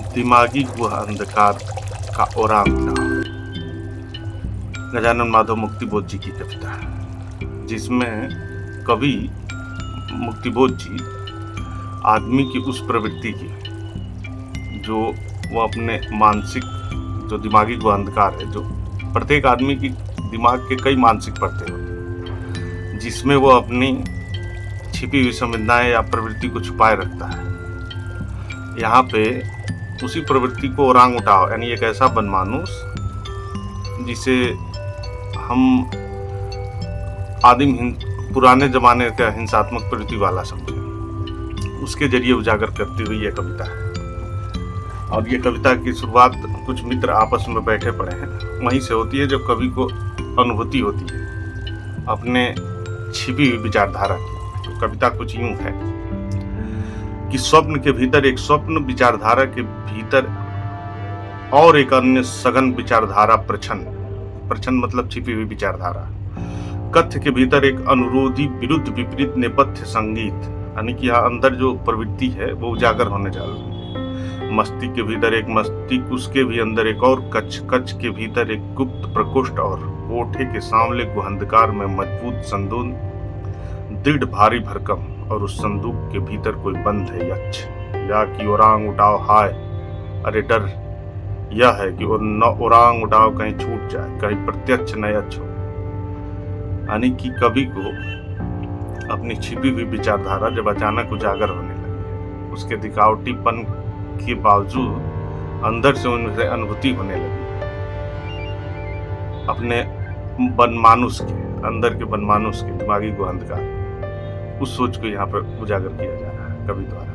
दिमागी गुहा अंधकार का ओरांगटा। गजानन माधव मुक्तिबोध जी की कविता है, जिसमें कवि मुक्तिबोध जी आदमी की उस प्रवृत्ति की जो वो अपने मानसिक जो दिमागी गुहा अंधकार है, जो प्रत्येक आदमी की दिमाग के कई मानसिक परतें होती हैं, जिसमें वो अपनी छिपी हुई संवेदनाएं या प्रवृत्ति को छुपाए रखता है। यहाँ पे उसी प्रवृत्ति को ओरांग उठाओ, यानी एक ऐसा बनमानुस जिसे हम पुराने जमाने का हिंसात्मक प्रवृत्ति वाला समझे, उसके जरिए उजागर करती हुई यह कविता है। और ये कविता की शुरुआत कुछ मित्र आपस में बैठे पड़े हैं वहीं से होती है, जब कवि को अनुभूति होती है अपने छिपी हुई विचारधारा की। तो कविता कुछ यूं है कि स्वप्न के भीतर एक स्वप्न, विचारधारा के भीतर और एक अन्य सघन विचारधारा, प्रछन्न मतलब छिपी हुई विचारधारा। कथ्य के भीतर एक अनुरोधी विरुद्ध विपरीत नेपथ्य संगीत, यानी कि यहाँ अंदर जो प्रवृत्ति है वो उजागर होने जा रही है। मस्तिष्क के भीतर एक मस्तिष्क, उसके भी अंदर एक और कच्छ के भीतर एक गुप्त प्रकोष्ठ, और कोठे के सांवले गुहंधकार में मजबूत संदूक, दृढ़ भारी भरकम, और उस संदूक के भीतर कोई बंद है यक्ष, या कि ओरांग उठाओ हाय, अरे डर यह है कि ओरांग उठाओ कहीं छूट जाए, कहीं प्रत्यक्ष न यक्ष हो। यानी कि कवि को अपनी छिपी हुई विचारधारा जब अचानक उजागर होने लगी, उसके दिखावटीपन के बावजूद अंदर से उनसे अनुभूति होने लगी, अपने बनमानुस के अंदर के बनमानुस के दिमागी गुहा अंधकार, उस सोच को यहाँ पर उजागर किया जा रहा है कवि द्वारा।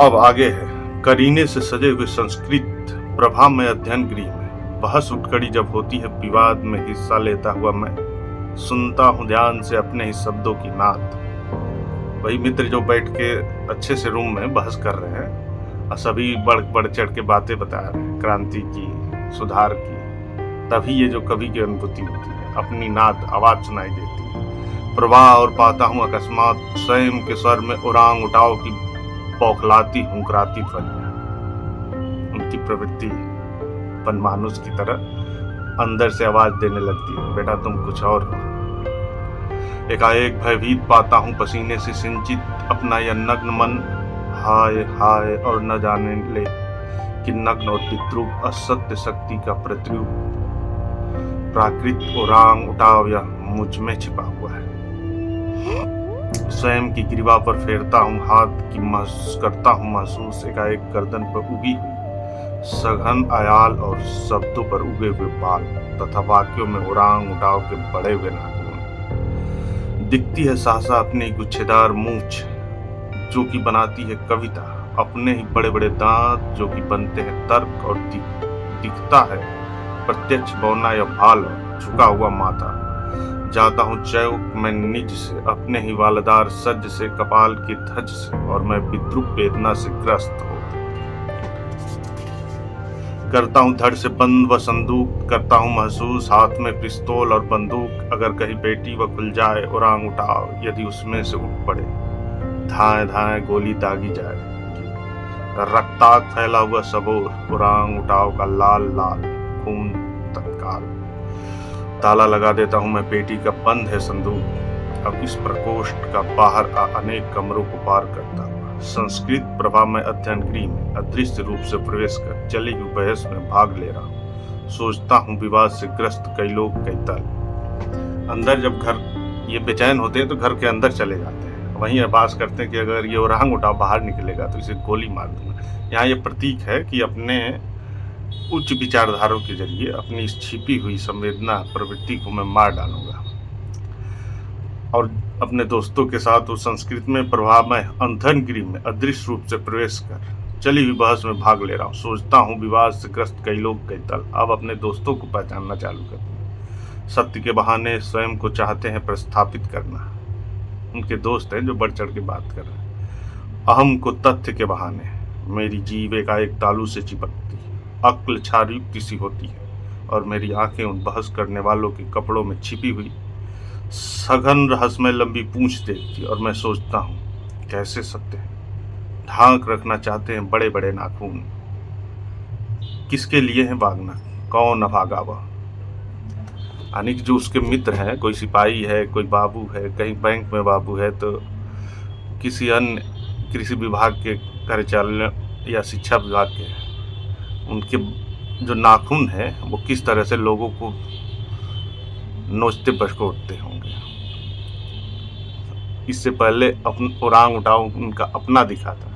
अब आगे है, करीने से सजे हुए संस्कृत प्रभा में अध्ययन गृह में बहस उठकड़ी जब होती है, विवाद में हिस्सा लेता हुआ मैं सुनता हूँ ध्यान से अपने ही शब्दों की नात। वही मित्र जो बैठ के अच्छे से रूम में बहस कर रहे हैं और सभी बढ़ चढ़ के बातें बता रहे हैं क्रांति की, सुधार की, तभी ये जो कवि की अनुभूति होती है, अपनी नाद आवाज सुनाई देती है। प्रवाह और पाता हूँ अकस्मात स्वयं के स्वर में ओरांग उठाओ की बौखलाती हुंकराती ध्वनियां। उनकी प्रवृत्ति बनमानुस की तरह अंदर से आवाज देने लगती है, बेटा तुम कुछ और हो। एकाएक भयभीत पाता हूँ पसीने से सिंचित अपना यह नग्न मन, हाय हाय, और न जाने ले कि नग्न और विद्रूप असत्य शक्ति का प्रतिरूप प्राकृत ओरांग उठाओ यह मुझ में छिपा हुआ है। स्वयं की ग्रीवा पर फेरता हूँ हाथ की, करता हूँ महसूस एकाएक गर्दन पर उगी हुई सघन आयाल और शब्दों पर उगे हुए बाल, तथा वाक्यों में ओरांग उठाओ के बड़े हुए नाखून। दिखती है सहसा अपनी गुच्छेदार मूंछ जो कि बनाती है कविता, अपने ही बड़े बड़े दांत जो कि बनते हैं तर्क, और दिखता है प्रत्यक्ष बौना या भाल और झुका हुआ माथा। जाता हूँ चौक मैं निज से, अपने ही वालदार सज से, कपाल की धज से, और मैं विद्रूप वेदना से ग्रस्त हो करता हूँ धड़ से बंद व संदूक, करता हूँ महसूस हाथ में पिस्तौल और बंदूक। अगर कहीं बेटी व खुल जाए ओरांग उठाओ, यदि उसमें से उठ पड़े धाए धाए गोली दागी जाए, रक्ताग फैला हुआ सबोर ओरांग उठाओ का लाल लाल खून तत्काल। ताला लगा देता हूँ मैं पेटी का, बंद है संदूक। अब इस प्रकोष्ठ का बाहर अनेक कमरों को पार करता हुआ संस्कृत प्रभा में अध्ययन गृह में अदृश्य रूप से प्रवेश कर चली हुई बहस में भाग ले रहा हूँ। सोचता हूँ विवाद से ग्रस्त कई लोग कई तल। अंदर जब घर ये बेचैन होते हैं तो घर के अंदर चले जाते हैं, वहीं आभास करते हैं कि अगर ये ओरांग उठाओ बाहर निकलेगा तो इसे गोली मार दूंगा। यहाँ ये प्रतीक है कि अपने उच्च विचारधारों के जरिए अपनी इस छिपी हुई संवेदना प्रवृत्ति को मैं मार डालूंगा। और अपने दोस्तों के साथ उस संस्कृत में प्रभाव में अध्ययन गृह में अदृश्य रूप से प्रवेश कर चली हुई बहस में भाग ले रहा हूँ। सोचता हूँ विवाद से ग्रस्त कई लोग कई तल। अब अपने दोस्तों को पहचानना चालू कर दिया। सत्य के बहाने स्वयं को चाहते हैं प्रस्थापित करना। उनके दोस्त हैं जो बढ़ चढ़ के बात कर रहे हैं। अहम को तथ्य के बहाने मेरी जीव एकाएक तालू से चिपकती, अक्ल छारुक्ति सी होती है, और मेरी आंखें उन बहस करने वालों के कपड़ों में छिपी हुई सघन रहस्यमय लंबी पूंछ देखती, और मैं सोचता हूँ कैसे सत्य है, ढांक रखना चाहते हैं बड़े बड़े नाखून। किसके लिए है भागना, कौन अभागा वह। यानी कि जो उसके मित्र हैं, कोई सिपाही है, कोई बाबू है, कहीं बैंक में बाबू है, तो किसी अन्य कृषि विभाग के कार्यचालय या शिक्षा विभाग के, उनके जो नाखून है वो किस तरह से लोगों को नोचते बटोरते होंगे। इससे पहले ओरांग उटांग उनका अपना दिखा था,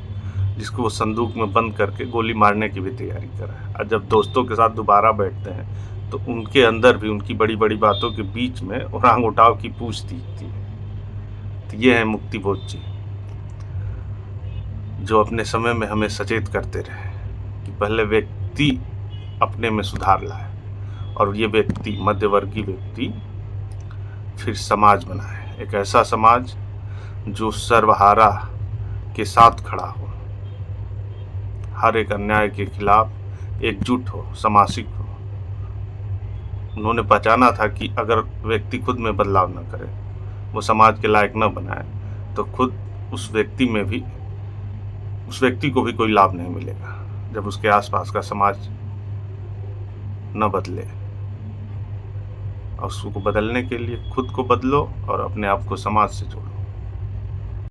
जिसको वो संदूक में बंद करके गोली मारने की भी तैयारी करा है। और जब दोस्तों के साथ दोबारा बैठते हैं तो उनके अंदर भी उनकी बड़ी बड़ी बातों के बीच में ओरांग उटांग की पूछ दिखती है। तो ये है मुक्तिबोध जी, जो अपने समय में हमें सचेत करते रहे कि पहले व्यक्ति अपने में सुधार लाए, और ये व्यक्ति, मध्यवर्गीय व्यक्ति, फिर समाज बनाए, एक ऐसा समाज जो सर्वहारा के साथ खड़ा हो, हर एक अन्याय के खिलाफ एकजुट हो, समासिक हो। उन्होंने पहचाना था कि अगर व्यक्ति खुद में बदलाव न करे, वो समाज के लायक न बनाए, तो खुद उस व्यक्ति को भी कोई लाभ नहीं मिलेगा जब उसके आसपास का समाज न बदले। और उसको बदलने के लिए खुद को बदलो और अपने आप को समाज से जोड़ो।